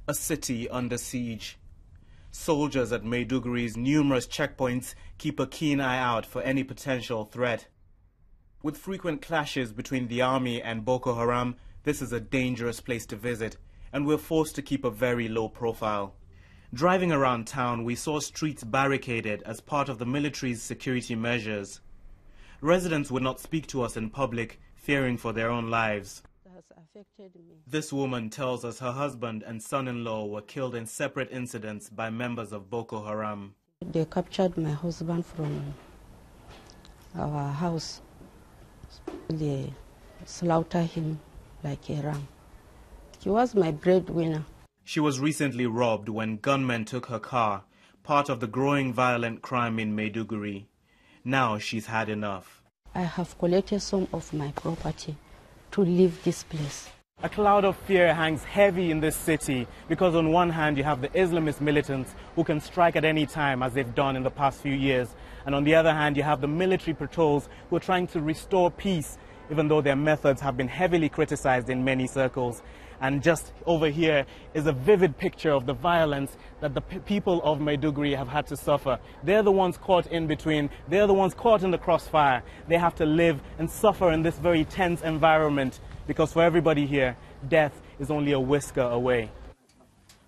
A city under siege. Soldiers at Maiduguri's numerous checkpoints keep a keen eye out for any potential threat. With frequent clashes between the army and Boko Haram, this is a dangerous place to visit, and we're forced to keep a very low profile. Driving around town, we saw streets barricaded as part of the military's security measures. Residents would not speak to us in public, fearing for their own lives. This woman tells us her husband and son-in-law were killed in separate incidents by members of Boko Haram. They captured my husband from our house. They slaughtered him like a ram. He was my breadwinner. She was recently robbed when gunmen took her car, part of the growing violent crime in Maiduguri. Now she's had enough. I have collected some of my property to leave this place. A cloud of fear hangs heavy in this city because on one hand you have the Islamist militants who can strike at any time as they've done in the past few years, and on the other hand you have the military patrols who are trying to restore peace even though their methods have been heavily criticized in many circles. And just over here is a vivid picture of the violence that the people of Maiduguri have had to suffer. They're the ones caught in between. They're the ones caught in the crossfire. They have to live and suffer in this very tense environment because for everybody here, death is only a whisker away.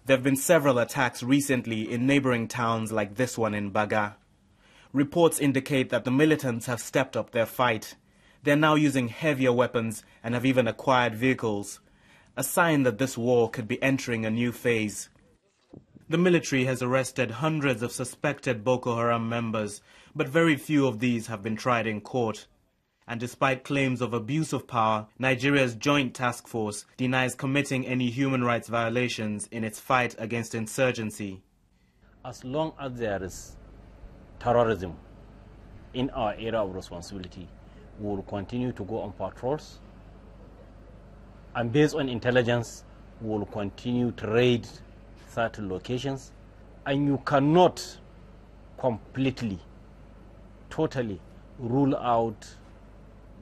There have been several attacks recently in neighboring towns like this one in Baga. Reports indicate that the militants have stepped up their fight. They're now using heavier weapons and have even acquired vehicles, a sign that this war could be entering a new phase. The military has arrested hundreds of suspected Boko Haram members, but very few of these have been tried in court. And despite claims of abuse of power, Nigeria's Joint Task Force denies committing any human rights violations in its fight against insurgency. As long as there is terrorism in our area of responsibility, we will continue to go on patrols. And based on intelligence, we will continue to raid certain locations. And you cannot completely, totally rule out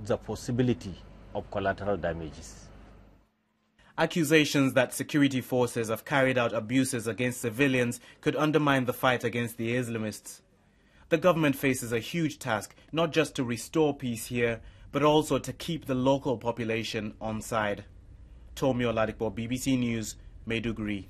the possibility of collateral damages. Accusations that security forces have carried out abuses against civilians could undermine the fight against the Islamists. The government faces a huge task, not just to restore peace here, but also to keep the local population on side. Tomi, Oladipo, BBC News, Maiduguri.